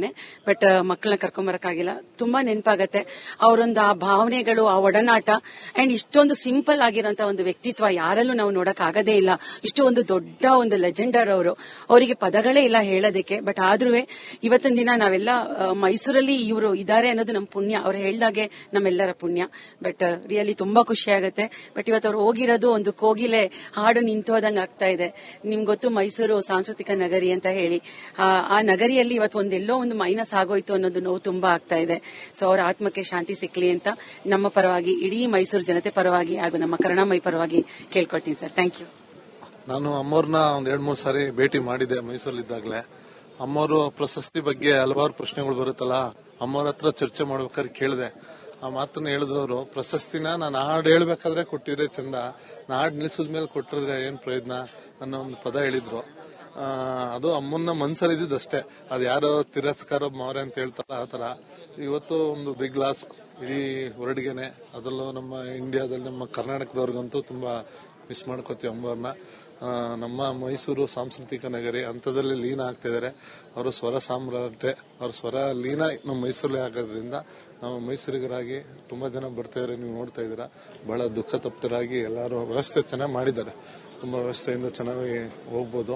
ಮೊನ್ನೆ. ಬಟ್ ಮಕ್ಕಳನ್ನ ಕರ್ಕೊಂಬರಕ್ಕಾಗಿಲ್ಲ. ತುಂಬಾ ನೆನಪಾಗತ್ತೆ ಅವರೊಂದು ಆ ಭಾವನೆಗಳು, ಆ ಒಡನಾಟ ಅಂಡ್ ಇಷ್ಟೊಂದು ಸಿಂಪಲ್ ಆಗಿರೋಂತ ಒಂದು ವ್ಯಕ್ತಿತ್ವ ಯಾರಲ್ಲೂ ನಾವು ನೋಡಕ್ ಆಗದೇ ಇಲ್ಲ. ಇಷ್ಟು ಒಂದು ದೊಡ್ಡ ಒಂದು ಲೆಜೆಂಡರ್ ಅವರು. ಅವರಿಗೆ ಪದಗಳೇ ಇಲ್ಲ ಹೇಳೋದಕ್ಕೆ. ಬಟ್ ಆದ್ರೂ ಇವತ್ತಿನ ದಿನ ನಾವೆಲ್ಲ ಮೈಸೂರಲ್ಲಿ ಇವರು ಇದ್ದಾರೆ ಅನ್ನೋದು ನಮ್ಮ ಪುಣ್ಯ. ಅವ್ರು ಹೇಳ್ದಾಗೆ ನಮ್ಮೆಲ್ಲರ ಪುಣ್ಯ. ಬಟ್ ರಿಯಲಿ ತುಂಬಾ ಖುಷಿ ಆಗುತ್ತೆ. ಬಟ್ ಇವತ್ತು ಅವ್ರು ಹೋಗಿರೋದು ಒಂದು ಕೋಗಿಲೆ ಹಾಡು ನಿಂತೋದಂಗ ಆಗ್ತಾ ಇದೆ. ನಿಮ್ಗೆ ಗೊತ್ತು ಮೈಸೂರು ಸಾಂಸ್ಕೃತಿಕ ನಗರಿ ಅಂತ ಹೇಳಿ. ಆ ನಗರಿಯಲ್ಲಿ ಇವತ್ತು ಒಂದೆಲ್ಲೋ ಒಂದು ಮೈನಸ್ ಆಗೋಯ್ತು ಅನ್ನೋದು ನೋವು ತುಂಬಾ ಆಗ್ತಾ ಇದೆ. ಸೊ ಅವ್ರ ಆತ್ಮಕ್ಕೆ ಶಾಂತಿ ಸಿಕ್ಲಿ ಅಂತ ನಮ್ಮ ಪರವಾಗಿ, ಇಡೀ ಮೈಸೂರು ಜನತೆ ಪರವಾಗಿ ಹಾಗೂ ನಮ್ಮ ಕರುಣಾಮಯಿ ಪರವಾಗಿ ಕೇಳ್ಕೊಳ್ತೀನಿ ಸರ್. Thank you. ನಾನು ಅಮ್ಮವ್ರನ್ನ ಒಂದ್ 2-3 ಸಾರಿ ಭೇಟಿ ಮಾಡಿದೆ ಮೈಸೂರಲ್ಲಿದ್ದಾಗಲೇ. ಅಮ್ಮವರು ಪ್ರಶಸ್ತಿ ಬಗ್ಗೆ ಹಲವಾರು ಪ್ರಶ್ನೆಗಳು ಬರುತ್ತಲ್ಲ, ಅಮ್ಮವ್ರ ಹತ್ರ ಚರ್ಚೆ ಮಾಡ್ಬೇಕಾದ್ರೆ ಕೇಳಿದೆ. ಆ ಮಾತನ್ನ ಹೇಳಿದವರು, ಪ್ರಶಸ್ತಿನ ನಾನು ಹಾಡು ಹೇಳ್ಬೇಕಾದ್ರೆ ಕೊಟ್ಟಿದ್ರೆ ಚಂದ, ನಾ ಹಾಡು ನಿಲ್ಸಿದ್ಮೇಲೆ ಕೊಟ್ಟಿದ್ರೆ ಏನ್ ಪ್ರಯೋಜನ ಅನ್ನೋ ಒಂದು ಪದ ಹೇಳಿದ್ರು. ಅದು ಅಮ್ಮನ್ನ ಮನ್ಸಲ್ಲಿದ್ದಷ್ಟೇ. ಅದು ಯಾರೋ ತಿರಸ್ಕಾರ ಮಾರೆ ಅಂತ ಹೇಳ್ತಾರ ಆ ತರ. ಇವತ್ತು ಒಂದು ಬಿಗ್ ಲಾಸ್ ಇಡೀ ಹೊರಡಿಗೆನೆ, ಅದರಲ್ಲೂ ನಮ್ಮ ಇಂಡಿಯಾದಲ್ಲಿ ನಮ್ಮ ಕರ್ನಾಟಕದವ್ರಿಗಂತೂ ತುಂಬಾ ಮಿಸ್ ಮಾಡ್ಕೋತೀವಿ ಅಮ್ಮವ್ರನ್ನ. ನಮ್ಮ ಮೈಸೂರು ಸಾಂಸ್ಕೃತಿಕ ನಗರಿ ಹಂತದಲ್ಲಿ ಲೀನ ಆಗ್ತಾ ಇದಾರೆ. ಅವರ ಸ್ವರ ಸಾಮ್ರಾಟೆ, ಅವ್ರ ಸ್ವರ ಲೀನ ನಮ್ಮ ಮೈಸೂರಲ್ಲೇ ಆಗೋದ್ರಿಂದ ನಾವು ಮೈಸೂರಿಗರಾಗಿ ತುಂಬಾ ಜನ ಬರ್ತಾ ಇದಾರೆ. ನೀವು ನೋಡ್ತಾ ಇದ್ದೀರಾ, ಬಹಳ ದುಃಖ ತಪ್ತರಾಗಿ ಎಲ್ಲರೂ ವ್ಯವಸ್ಥೆ ಚೆನ್ನಾಗಿ ಮಾಡಿದ್ದಾರೆ. ತುಂಬಾ ವ್ಯವಸ್ಥೆಯಿಂದ ಚೆನ್ನಾಗಿ ಹೋಗ್ಬೋದು.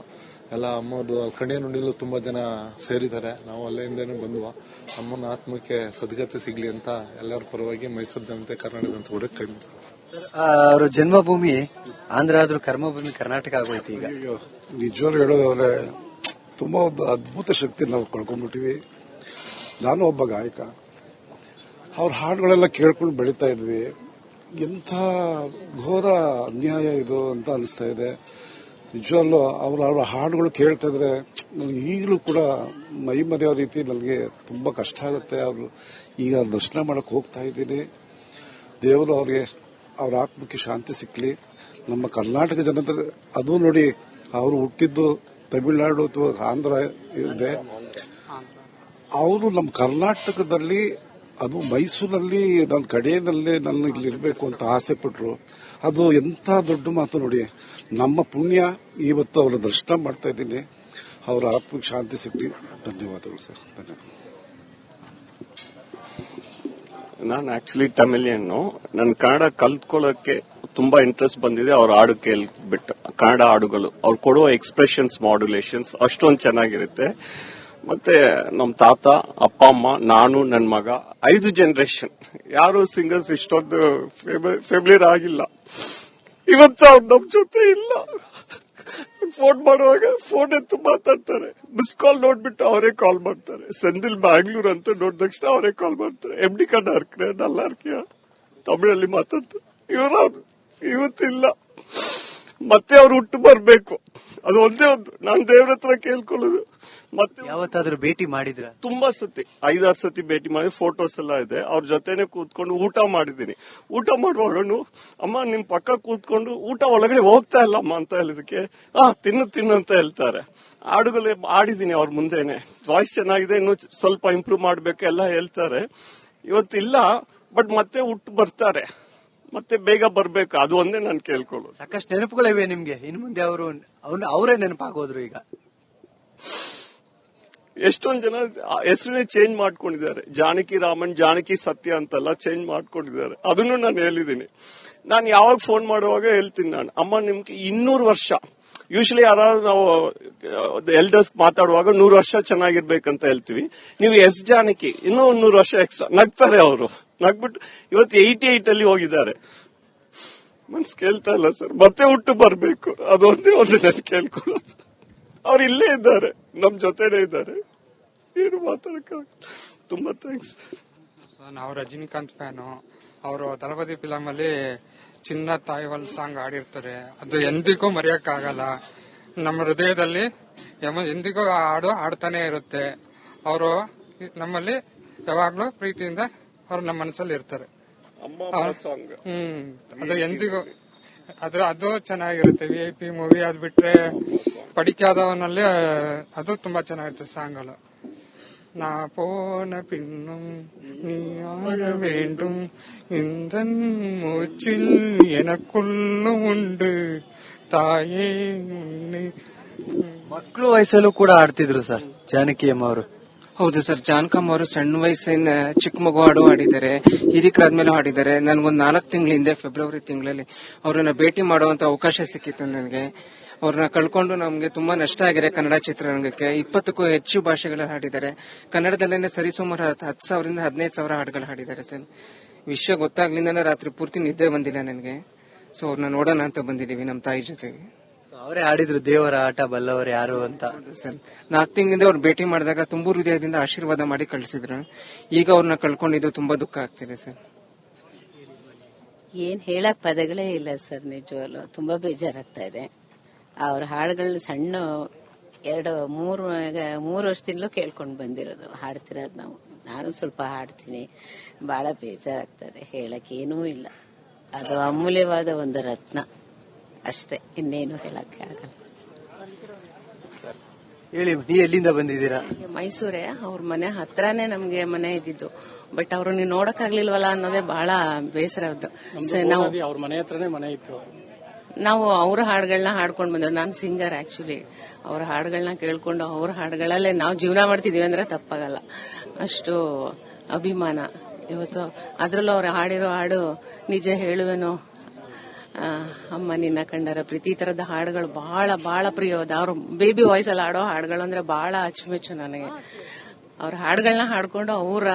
ಎಲ್ಲ ಅಮ್ಮದು ಕಣಿಯ ನುಡಿಲು ತುಂಬಾ ಜನ ಸೇರಿದ್ದಾರೆ. ನಾವು ಅಲ್ಲಿಂದನೇ ಬಂದ್ವು. ಅಮ್ಮನ ಆತ್ಮಕ್ಕೆ ಸದ್ಗತಿ ಸಿಗ್ಲಿ ಅಂತ ಎಲ್ಲರ ಪರವಾಗಿ ಮೈಸೂರು ಜನತೆ, ಕರ್ನಾಟಕದ ಕೂಡ ಕೈ ಅವರ ಜನ್ಮಭೂಮಿ ಆಂಧ್ರ ಆದ್ರೂ ಕರ್ಮಭೂಮಿ ಕರ್ನಾಟಕ ಆಗೋಯ್ತು ಈಗ. ನಿಜವಾಗ್ಲೂ ಹೇಳೋದಾದ್ರೆ ತುಂಬಾ ಒಂದು ಅದ್ಭುತ ಶಕ್ತಿ ನಾವು ಕಳ್ಕೊಂಡ್ಬಿಟ್ಟಿವಿ. ನಾನು ಒಬ್ಬ ಗಾಯಕ. ಅವ್ರ ಹಾಡುಗಳೆಲ್ಲ ಕೇಳ್ಕೊಂಡು ಬೆಳೀತಾ ಇದ್ವಿ. ಎಂಥ ಘೋರ ಅನ್ಯಾಯ ಇದು ಅಂತ ಅನಿಸ್ತಾ ಇದೆ. ನಿಜವಾಗ್ಲೂ ಅವ್ರ ಹಾಡುಗಳು ಕೇಳ್ತಾ ಇದ್ರೆ ನನಗೆ ಈಗಲೂ ಕೂಡ ಮೈ ಮರೆಯೋ ರೀತಿ ನನಗೆ ತುಂಬಾ ಕಷ್ಟ ಆಗುತ್ತೆ. ಅವರು ಈಗ ದರ್ಶನ ಮಾಡಕ್ ಹೋಗ್ತಾ ಇದ್ದೀನಿ. ದೇವರು ಅವ್ರಿಗೆ ಅವ್ರ ಆತ್ಮಕ್ಕೆ ಶಾಂತಿ ಸಿಕ್ಲಿ. ನಮ್ಮ ಕರ್ನಾಟಕ ಜನತೆ ಅದು ನೋಡಿ, ಅವರು ಹುಟ್ಟಿದ್ದು ತಮಿಳುನಾಡು ಅಥವಾ ಆಂಧ್ರ ಇದೆ. ಅವರು ನಮ್ಮ ಕರ್ನಾಟಕದಲ್ಲಿ, ಅದು ಮೈಸೂರಲ್ಲಿ ನನ್ನ ಕಡೆಯಲ್ಲಿ ನನ್ನ ಇಲ್ಲಿರ್ಬೇಕು ಅಂತ ಆಸೆ ಪಟ್ರು. ಅದು ಎಂಥ ದೊಡ್ಡ ಮಾತು ನೋಡಿ. ನಮ್ಮ ಪುಣ್ಯ ಇವತ್ತು ಅವರ ದರ್ಶನ ಮಾಡ್ತಾ ಇದ್ದೀನಿ. ಅವರ ಆತ್ಮಕ್ಕೆ ಶಾಂತಿ ಸಿಗ್ಲಿ. ಧನ್ಯವಾದಗಳು ಸರ್. ಧನ್ಯವಾದ. ನಾನು ಆಕ್ಚುಲಿ ತಮಿಳಿಯನ್ನು, ನನ್ನ ಕನ್ನಡ ಕಲ್ತ್ಕೊಳ್ಳೋಕೆ ತುಂಬಾ ಇಂಟ್ರೆಸ್ಟ್ ಬಂದಿದೆ ಅವ್ರ ಹಾಡು ಕೇಳ್ಬಿಟ್ಟು. ಕನ್ನಡ ಹಾಡುಗಳು ಅವ್ರು ಕೊಡುವ ಎಕ್ಸ್ಪ್ರೆಷನ್ಸ್, ಮಾಡ್ಯುಲೇಷನ್ಸ್ ಅಷ್ಟೊಂದು ಚೆನ್ನಾಗಿರುತ್ತೆ. ಮತ್ತೆ ನಮ್ ತಾತ, ಅಪ್ಪ ಅಮ್ಮ, ನಾನು, ನನ್ ಮಗ, 5 ಜನರೇಷನ್ ಯಾರು ಸಿಂಗರ್ಸ್ ಇಷ್ಟೊಂದು ಫೆಮಿಲಿಯರ್ ಆಗಿಲ್ಲ. ಇವತ್ತು ಅವ್ರು ನಮ್ ಜೊತೆ ಇಲ್ಲ. ಫೋನ್ ಮಾಡುವಾಗ ಫೋನ್ ಎತ್ತು ಮಾತಾಡ್ತಾರೆ. ಮಿಸ್ ಕಾಲ್ ನೋಡ್ಬಿಟ್ಟು ಅವರೇ ಕಾಲ್ ಮಾಡ್ತಾರೆ. ಸೆಂದಿಲ್ ಬ್ಯಾಂಗ್ಳೂರ್ ಅಂತ ನೋಡಿದ ತಕ್ಷಣ ಅವರೇ ಕಾಲ್ ಮಾಡ್ತಾರೆ. MD ಕಣ್ಣ ಹರ್ಕ್ರೆ ನಲ್ಲ ಹರ್ಕಿಯ ತಮಿಳಲ್ಲಿ ಮಾತಾಡ್ತಾರೆ. ಇವತ್ತಿಲ್ಲ. ಮತ್ತೆ ಅವ್ರು ಹುಟ್ಟು ಬರ್ಬೇಕು. ಅದು ಒಂದೇ ಒಂದು ನಾನು ದೇವ್ರ ಹತ್ರ ಕೇಳ್ಕೊಳ್ಳೋದು. ಮತ್ತೆ ಯಾವತ್ತಾದ್ರೂ ಭೇಟಿ ಮಾಡಿದ್ರ? ತುಂಬಾ ಸತಿ, 5-6 ಸತಿ ಭೇಟಿ ಮಾಡಿ, ಫೋಟೋಸ್ ಎಲ್ಲ ಇದೆ. ಅವ್ರ ಜೊತೆನೆ ಕೂತ್ಕೊಂಡು ಊಟ ಮಾಡಿದೀನಿ. ಊಟ ಮಾಡುವಾಗನು ಅಮ್ಮ ನಿಮ್ ಪಕ್ಕ ಕೂತ್ಕೊಂಡು ಊಟ ಒಳಗಡೆ ಹೋಗ್ತಾ ಇಲ್ಲ ಅಮ್ಮ ಅಂತ ಹೇಳಿದಕ್ಕೆ ತಿನ್ನು ಅಂತ ಹೇಳ್ತಾರೆ. ಹಾಡುಗಳೇ ಆಡಿದೀನಿ ಅವ್ರ ಮುಂದೆನೆ. ವಾಯ್ಸ್ ಚೆನ್ನಾಗಿದೆ, ಇನ್ನು ಸ್ವಲ್ಪ ಇಂಪ್ರೂವ್ ಮಾಡ್ಬೇಕು ಎಲ್ಲ ಹೇಳ್ತಾರೆ. ಇವತ್ತಿಲ್ಲ, ಬಟ್ ಮತ್ತೆ ಹುಟ್ಟು ಬರ್ತಾರೆ. ಮತ್ತೆ ಬೇಗ ಬರ್ಬೇಕು. ಅದು ಒಂದೇ ನಾನು ಕೇಳ್ಕೊಳ್ಳೋದು. ಸಾಕಷ್ಟು ನೆನಪುಗಳಿವೆ ನಿಮ್ಗೆ. ಇನ್ನು ಮುಂದೆ ಅವರೇ ನೆನಪಾಗೋದ್ರು. ಈಗ ಎಷ್ಟೊಂದ್ ಜನ ಹೆಸರನ್ನೇ ಚೇಂಜ್ ಮಾಡ್ಕೊಂಡಿದ್ದಾರೆ. ಜಾನಕಿ ರಾಮನ್, ಜಾನಕಿ ಸತ್ಯ ಅಂತೆಲ್ಲ ಚೇಂಜ್ ಮಾಡ್ಕೊಂಡಿದ್ದಾರೆ. ಅದನ್ನು ನಾನು ಹೇಳಿದೀನಿ. ನಾನು ಯಾವಾಗ ಫೋನ್ ಮಾಡುವಾಗ ಹೇಳ್ತೀನಿ ನಾನು, ಅಮ್ಮ ನಿಮ್ಗೆ 200 ವರ್ಷ, ಯೂಶಲಿ ಯಾರು ನಾವು ಎಲ್ಡರ್ಸ್ ಮಾತಾಡುವಾಗ 100 ವರ್ಷ ಚೆನ್ನಾಗಿರ್ಬೇಕಂತ ಹೇಳ್ತೀವಿ. ನೀವು ಎಸ್ ಜಾನಕಿ ಇನ್ನೂ 100 ವರ್ಷ ಎಕ್ಸ್ಟ್ರಾ. ನಗ್ತಾರೆ ಅವರು. ನಗ್ಬಿಟ್ಟು ಇವತ್ತು 88 ಅಲ್ಲಿ ಹೋಗಿದ್ದಾರೆ. ಮನ್ಸ್ ಕೇಳ್ತಾ ಇಲ್ಲ ಸರ್. ಮತ್ತೆ ಹುಟ್ಟು ಬರ್ಬೇಕು. ಅದೊಂದೇ ಒಂದು ನಾನು ಕೇಳ್ಕೊಳ್ಳೋದು. ಅವ್ರು ಇಲ್ಲೇ ಇದ್ದಾರೆ, ನಮ್ ಜೊತೆನೇ ಇದ್ದಾರೆ. ಏನು ಮಾತಾಡಕ. ತುಂಬಾ ಥ್ಯಾಂಕ್ಸ್. ನಾವು ರಜನಿಕಾಂತ್ ಫ್ಯಾನು. ಅವರು ದಳಪತಿ ಫಿಲಂ ಅಲ್ಲಿ ಚಿನ್ನ ತಾಯಿವಲ್ ಸಾಂಗ್ ಆಡಿರ್ತಾರೆ. ಅದು ಎಂದಿಗೂ ಮರೆಯಕ್ಕಾಗಲ್ಲ. ನಮ್ಮ ಹೃದಯದಲ್ಲಿ ಎಂದಿಗೂ ಹಾಡು ಆಡ್ತಾನೆ ಇರುತ್ತೆ. ಅವರು ನಮ್ಮಲ್ಲಿ ಯಾವಾಗ್ಲೂ ಪ್ರೀತಿಯಿಂದ ಅವ್ರು ನಮ್ಮ ಮನಸ್ಸಲ್ಲಿ ಇರ್ತಾರೆ. ಅದು ಎಂದಿಗೂ ಅದು ಚೆನ್ನಾಗಿರುತ್ತೆ. VIP ಮೂವಿ ಅದ್ ಬಿಟ್ರೆ ಪಡಿಕಾದವನಲ್ಲಿ ಅದು ತುಂಬಾ ಚೆನ್ನಾಗಿರುತ್ತೆ ಸಾಂಗ್. ನಾ ಪೋನ ಪಿನ್ನುಂ ನೀ ಆಡ ವೇಂಡುಂ ಇಂದನ್ ಮೂಚಿಲ್ ಎನಕುಲ್ಲು ಉಂಡು ತಾಯೇ. ಮಕ್ಕಳು ವಯಸ್ಸಲ್ಲೂ ಕೂಡ ಆಡ್ತಿದ್ರು ಸರ್ ಜಾನಕಿ ಅಮ್ಮ ಅವರು. ಹೌದು ಸರ್, ಜಾನ್ಕಮ್ ಅವರು ಸಣ್ಣ ವಯಸ್ಸಿನ ಚಿಕ್ಕ ಮಗು ಹಾಡು ಹಾಡಿದ್ದಾರೆ, ಹಿರಿಕರಾದ್ಮೇಲೆ ಹಾಡಿದ್ದಾರೆ. ನನ್ಗೊಂದು 4 ತಿಂಗಳ ಹಿಂದೆ ಫೆಬ್ರವರಿ ತಿಂಗಳಲ್ಲಿ ಅವರನ್ನ ಭೇಟಿ ಮಾಡುವಂತ ಅವಕಾಶ ಸಿಕ್ಕಿತ್ತು ನನಗೆ. ಅವ್ರನ್ನ ಕಳ್ಕೊಂಡು ನಮ್ಗೆ ತುಂಬಾ ನಷ್ಟ ಆಗಿದೆ. ಕನ್ನಡ ಚಿತ್ರರಂಗಕ್ಕೆ 20ಕ್ಕೂ ಹೆಚ್ಚು ಭಾಷೆಗಳಲ್ಲಿ ಹಾಡಿದ್ದಾರೆ. ಕನ್ನಡದಲ್ಲೇನೆ ಸರಿಸುಮಾರು 10,000ರಿಂದ 15,000 ಹಾಡುಗಳು ಹಾಡಿದ್ದಾರೆ ಸರ್. ವಿಷಯ ಗೊತ್ತಾಗ್ಲಿಂದಾನೆ ರಾತ್ರಿ ಪೂರ್ತಿ ನಿದ್ದೆ ಬಂದಿಲ್ಲ ನನಗೆ. ಸೊ ಅವ್ರನ್ನ ನೋಡೋಣ ಅಂತ ಬಂದಿದೀವಿ ನಮ್ಮ ತಾಯಿ ಜೊತೆಗೆ. ಅವರೇ ಹಾಡಿದ್ರು ದೇವರ ಆಟ ಬಲ್ಲವರು ಯಾರು ಅಂತ. ಸರ್ 4 ತಿಂಗಳಿಂದ ಅವ್ರು ಭೇಟಿ ಮಾಡಿದಾಗ ತುಂಬಾ ಹೃದಯದಿಂದ ಆಶೀರ್ವಾದ ಮಾಡಿ ಕಳಿಸಿದ್ರು. ಈಗ ಅವ್ರನ್ನ ಕಳ್ಕೊಂಡಿದ್ದು ತುಂಬಾ ದುಃಖ ಆಗ್ತಿದೆ ಸರ್. ಏನ್ ಹೇಳಕ್ ಪದಗಳೇ ಇಲ್ಲ ಸರ್, ನಿಜವಲ್ಲೂ ತುಂಬಾ ಬೇಜಾರಾಗ್ತಾ ಇದೆ. ಅವ್ರ ಹಾಡುಗಳನ್ನ ಸಣ್ಣ 3 ವರ್ಷದಿಂದಲೂ ಕೇಳ್ಕೊಂಡು ಬಂದಿರೋದು, ಹಾಡ್ತಿರೋದು ನಾವು. ನಾನು ಸ್ವಲ್ಪ ಹಾಡ್ತೀನಿ, ಬಹಳ ಬೇಜಾರಾಗ್ತದೆ. ಹೇಳಕ್ ಏನೂ ಇಲ್ಲ. ಅದು ಅಮೂಲ್ಯವಾದ ಒಂದು ರತ್ನ ಅಷ್ಟೇ, ಇನ್ನೇನು ಹೇಳಕ್ಕೆ ಆಗಲ್ಲ. ಹೇಳಿ, ನೀ ಎಲ್ಲಿಂದ ಬಂದಿದ್ದೀರಾ? ಮೈಸೂರೇ, ಅವ್ರ ಮನೆ ಹತ್ರನೇ ನಮ್ಗೆ ಮನೆ ಇದ್ದಿದ್ದು. ಬಟ್ ಅವ್ರನ್ನ ನೋಡಕ್ಕಾಗ್ಲಿಲ್ವಲ್ಲ ಅನ್ನೋದೇ ಬಹಳ ಬೇಸರ. ನಾವು ಅವ್ರ ಮನೆ ಹತ್ರನೇ ಮನೆ ಇತ್ತು. ನಾವು ಅವ್ರ ಹಾಡುಗಳನ್ನ ಹಾಡ್ಕೊಂಡ್ ಬಂದ್ರು. ನಾನು ಸಿಂಗರ್ ಆಕ್ಚುಲಿ. ಅವ್ರ ಹಾಡುಗಳನ್ನ ಕೇಳ್ಕೊಂಡು ಅವ್ರ ಹಾಡುಗಳಲ್ಲೇ ನಾವು ಜೀವನ ಮಾಡ್ತಿದೀವಿ ಅಂದ್ರೆ ತಪ್ಪಾಗಲ್ಲ. ಅಷ್ಟು ಅಭಿಮಾನ ಇವತ್ತು. ಅದ್ರಲ್ಲೂ ಅವ್ರು ಹಾಡಿರೋ ಹಾಡು ನಿಜ ಹೇಳುವೆನೋ, ಅಮ್ಮ ನಿನ್ನ ಕಂಡರ ಪ್ರೀತಿ, ಈ ತರದ ಹಾಡುಗಳು ಬಹಳ ಬಹಳ ಪ್ರಿಯವಾದ. ಅವ್ರ ಬೇಬಿ ವಾಯ್ಸ್ ಅಲ್ಲಿ ಹಾಡೋ ಹಾಡುಗಳು ಅಂದ್ರೆ ಬಹಳ ಅಚ್ಚುಮೆಚ್ಚು ನನಗೆ. ಅವ್ರ ಹಾಡುಗಳನ್ನ ಹಾಡ್ಕೊಂಡು ಅವರ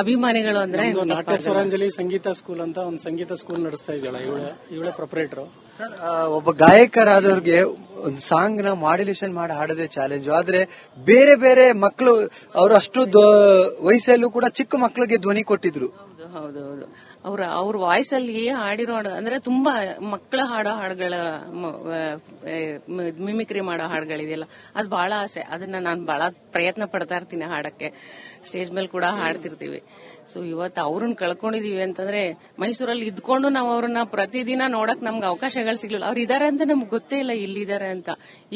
ಅಭಿಮಾನಿಗಳು ಅಂದ್ರೆ ನಾಟ್ಯ ಸ್ವರಾಂಜಲಿ ಸಂಗೀತ ಸ್ಕೂಲ್ ಅಂತ ಒಂದು ಸಂಗೀತ ಸ್ಕೂಲ್ ನಡೆಸ್ತಾ ಇದ್ದಾಳೆ ಇವಳೆ ಪ್ರೊಪರೇಟರ್. ಸರ್, ಒಬ್ಬ ಗಾಯಕರಾದವ್ರಿಗೆ ಒಂದು ಸಾಂಗ್ ನ ಮಾಡ್ಯುಲೇಷನ್ ಮಾಡಿ ಹಾಡೋದೇ ಚಾಲೆಂಜ್. ಆದ್ರೆ ಬೇರೆ ಬೇರೆ ಮಕ್ಕಳು ಅವರು ಅಷ್ಟು ವಯಸ್ಸಲ್ಲೂ ಕೂಡ ಚಿಕ್ಕ ಮಕ್ಕಳಿಗೆ ಧ್ವನಿ ಕೊಟ್ಟಿದ್ರು. ಹೌದೌದು, ಅವ್ರ ವಾಯ್ಸ್ ಅಲ್ಲಿ ಹಾಡಿರೋ ಅಂದ್ರೆ ತುಂಬಾ ಮಕ್ಕಳ ಹಾಡೋ ಹಾಡುಗಳ ಮಿಮಿಕ್ರಿ ಮಾಡೋ ಹಾಡುಗಳಿದೆಯಲ್ಲ, ಅದು ಬಹಳ ಆಸೆ. ಅದನ್ನ ನಾನು ಬಹಳ ಪ್ರಯತ್ನ ಪಡ್ತಾ ಇರ್ತೀನಿ ಹಾಡಕ್ಕೆ. ಸ್ಟೇಜ್ ಮೇಲೆ ಕೂಡ ಹಾಡ್ತಿರ್ತೀವಿ. ಸೊ ಇವತ್ತು ಅವ್ರನ್ನ ಕಳ್ಕೊಂಡಿದೀವಿ ಅಂತಂದ್ರೆ, ಮೈಸೂರಲ್ಲಿ ಇದ್ಕೊಂಡು ನಾವು ಅವ್ರನ್ನ ಪ್ರತಿದಿನ ನೋಡಕ್ ನಮ್ಗೆ ಅವಕಾಶಗಳು ಸಿಗ್ಲಿಲ್ಲ. ಅವ್ರು ಇದಾರೆ ಅಂತ ನಮ್ಗೆ ಗೊತ್ತೇ ಇಲ್ಲ ಇಲ್ಲಿದ್ದಾರೆ ಅಂತ.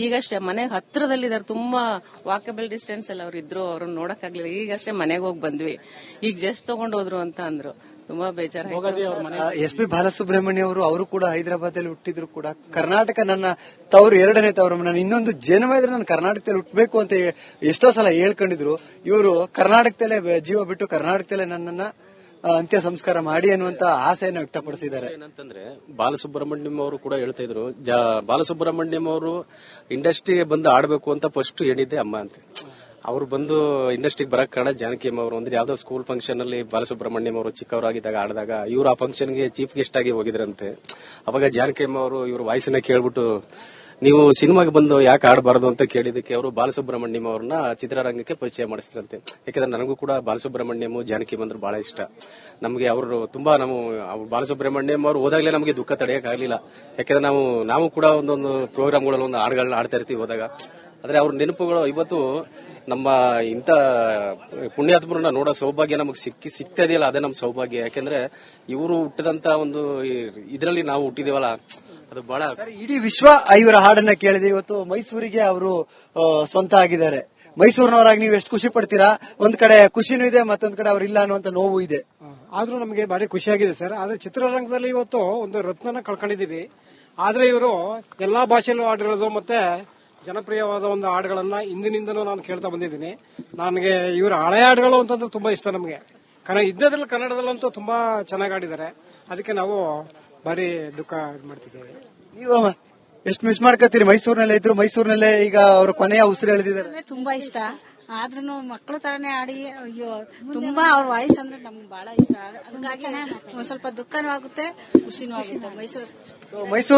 ಈಗಷ್ಟೇ ಮನೆಗೆ ಹತ್ರದಲ್ಲಿದ್ದಾರೆ, ತುಂಬಾ ವಾಕಬಲ್ ಡಿಸ್ಟೆನ್ಸ್ ಅಲ್ಲಿ ಅವ್ರು ಇದ್ರು. ಅವ್ರನ್ನ ನೋಡಕ್ಕಾಗ್ಲಿಲ್ಲ. ಈಗಷ್ಟೇ ಮನೆಗೆ ಹೋಗಿ ಬಂದ್ವಿ. ಈಗ ಜಸ್ಟ್ ತಗೊಂಡ್ ಹೋದ್ರು ಅಂತ ಅಂದ್ರು. ತುಂಬಾ ಬೇಜಾರಾಯ್ತು. ಎಸ್ ಪಿ ಬಾಲಸುಬ್ರಹ್ಮಣ್ಯ ಅವರು ಕೂಡ ಹೈದರಾಬಾದ್ ಅಲ್ಲಿ ಹುಟ್ಟಿದ್ರು ಕೂಡ. ಕರ್ನಾಟಕ ನನ್ನ ತವರು, 2ನೇ ತವರು. ನಾನು ಇನ್ನೊಂದು ಜನ್ಮ ಇದ್ರೆ ನಾನು ಕರ್ನಾಟಕದಲ್ಲಿ ಹುಟ್ಟಬೇಕು ಅಂತ ಎಷ್ಟೋ ಸಲ ಹೇಳ್ಕೊಂಡಿದ್ರು. ಇವರು ಕರ್ನಾಟಕದಲ್ಲೇ ಜೀವ ಬಿಟ್ಟು ಕರ್ನಾಟಕದಲ್ಲೇ ನನ್ನನ್ನ ಅಂತ್ಯ ಸಂಸ್ಕಾರ ಮಾಡಿ ಅನ್ನುವಂತ ಆಸೆಯನ್ನು ವ್ಯಕ್ತಪಡಿಸಿದ್ದಾರೆ. ಏನಂತಂದ್ರೆ ಬಾಲಸುಬ್ರಹ್ಮಣ್ಯಂ ಅವರು ಕೂಡ ಹೇಳ್ತಾ ಇದ್ರು, ಬಾಲಸುಬ್ರಹ್ಮಣ್ಯಂ ಅವರು ಇಂಡಸ್ಟ್ರಿಗೆ ಬಂದು ಆಡ್ಬೇಕು ಅಂತ ಫಸ್ಟ್ ಹೇಳಿದ್ದೆ ಅಮ್ಮ ಅಂತ. ಅವ್ರು ಬಂದು ಇಂಡಸ್ಟ್ರಿಗೆ ಬರಕ್ ಕಾರಣ ಜಾನಕಿ ಅಮ್ಮ ಅವರು. ಅಂದ್ರೆ ಯಾವ್ದೋ ಸ್ಕೂಲ್ ಫಂಕ್ಷನ್ ಅಲ್ಲಿ ಬಾಲಸುಬ್ರಹ್ಮಣ್ಯಂ ಅವರು ಚಿಕ್ಕವರಾಗಿದ್ದಾಗ ಆಡಿದಾಗ ಇವ್ರು ಆ ಫಂಕ್ಷನ್ ಗೆ ಚೀಫ್ ಗೆಸ್ಟ್ ಆಗಿ ಹೋಗಿದ್ರಂತೆ. ಅವಾಗ ಜಾನಕಿ ಅಮ್ಮ ಅವರು ಇವ್ರ ವಾಯ್ಸನ್ನ ಕೇಳ್ಬಿಟ್ಟು ನೀವು ಸಿನಿಮಾಗೆ ಬಂದು ಯಾಕೆ ಆಡಬಾರದು ಅಂತ ಕೇಳಿದಕ್ಕೆ ಅವರು ಬಾಲಸುಬ್ರಹ್ಮಣ್ಯಂ ಅವ್ರನ್ನ ಚಿತ್ರರಂಗಕ್ಕೆ ಪರಿಚಯ ಮಾಡಿಸಿದ್ರಂತೆ. ಯಾಕಂದ್ರೆ ನನಗೂ ಕೂಡ ಬಾಲಸುಬ್ರಹ್ಮಣ್ಯಂ ಜಾನಕಿ ಬಂದ್ರು ಬಹಳ ಇಷ್ಟ. ನಮಗೆ ಅವರು ತುಂಬಾ ಬಾಲಸುಬ್ರಹ್ಮಣ್ಯಂ ಅವರು ಹೋದಾಗ್ಲೇ ನಮಗೆ ದುಃಖ ತಡೆಯಕ್ಕಾಗ್ಲಿಲ್ಲ. ಯಾಕಂದ್ರೆ ನಾವು ಕೂಡ ಒಂದೊಂದು ಪ್ರೋಗ್ರಾಮ್ಗಳಲ್ಲಿ ಒಂದು ಹಾಡುಗಳನ್ನ ಆಡ್ತಾ ಇರ್ತೀವಿ ಹೋದಾಗ. ಆದ್ರೆ ಅವ್ರ ನೆನಪುಗಳು ಇವತ್ತು ನಮ್ಮ ಇಂಥ ಪುಣ್ಯಾತ್ಮರನ್ನ ನೋಡೋ ಸೌಭಾಗ್ಯ ನಮಗೆ ಸಿಗ್ತಾ ಇದೆಯಲ್ಲ, ಅದೇ ನಮ್ಮ ಸೌಭಾಗ್ಯ. ಯಾಕಂದ್ರೆ ಇವರು ಹುಟ್ಟಿದಂತ ಒಂದು ಇದರಲ್ಲಿ ನಾವು ಹುಟ್ಟಿದೀವಲ್ಲ, ಅದು ಬಹಳ. ಇಡೀ ವಿಶ್ವ ಇವರ ಹಾಡನ್ನ ಕೇಳಿದೆ. ಇವತ್ತು ಮೈಸೂರಿಗೆ ಅವರು ಸ್ವಂತ ಆಗಿದ್ದಾರೆ. ಮೈಸೂರಿನವರಾಗಿ ನೀವು ಎಷ್ಟು ಖುಷಿ ಪಡ್ತೀರಾ? ಒಂದ್ ಕಡೆ ಖುಷಿನೂ ಇದೆ, ಮತ್ತೊಂದ್ ಕಡೆ ಅವ್ರಿಲ್ಲ ಅನ್ನುವಂತ ನೋವು ಇದೆ. ಆದ್ರೂ ನಮಗೆ ಭಾರಿ ಖುಷಿಯಾಗಿದೆ ಸರ್. ಆದ್ರೆ ಚಿತ್ರರಂಗದಲ್ಲಿ ಇವತ್ತು ಒಂದು ರತ್ನನ ಕಳ್ಕೊಂಡಿದೀವಿ. ಆದ್ರೆ ಇವರು ಎಲ್ಲಾ ಭಾಷೆಯಲ್ಲೂ ಹಾಡಿರೋದು ಮತ್ತೆ ಜನಪ್ರಿಯವಾದ ಒಂದು ಹಾಡುಗಳನ್ನ ಹಿಂದಿನಿಂದನೂ ನಾನು ಕೇಳ್ತಾ ಬಂದಿದ್ದೀನಿ. ನನಗೆ ಇವರ ಹಳೆ ಹಾಡುಗಳು ಅಂತಂದ್ರೆ ತುಂಬಾ ಇಷ್ಟ ನಮಗೆ. ಇದ್ದದ್ರಲ್ಲಿ ಕನ್ನಡದಲ್ಲಂತೂ ತುಂಬಾ ಚೆನ್ನಾಗಿ ಆಡಿದ್ದಾರೆ. ಅದಕ್ಕೆ ನಾವು ಭಾರಿ ದುಃಖ ಮಾಡ್ತಿದ್ದೇವೆ. ನೀವು ಎಷ್ಟು ಮಿಸ್ ಮಾಡ್ಕೊತೀರಿ? ಮೈಸೂರಿನಲ್ಲೇ ಇದ್ರು, ಮೈಸೂರಿನಲ್ಲೇ ಈಗ ಅವರು ಕೊನೆಯ ಉಸಿರು ಎಳೆದಿದ್ದಾರೆ. ತುಂಬಾ ಇಷ್ಟ. ಆದ್ರೂ ಮಕ್ಕಳು ತರನೇ ಆಡಿ, ಅಯ್ಯೋ ತುಂಬಾ ಅವ್ರ ವಾಯ್ಸ್ ಅಂದ್ರೆ ನಮ್ಗೆ ಬಹಳ ಇಷ್ಟ. ಹಂಗಾಗಿ ಒಂದ್ ಸ್ವಲ್ಪ ದುಃಖನೂ ಆಗುತ್ತೆ, ಖುಷಿನೂ ಆಗುತ್ತೆ. ಮೈಸೂರು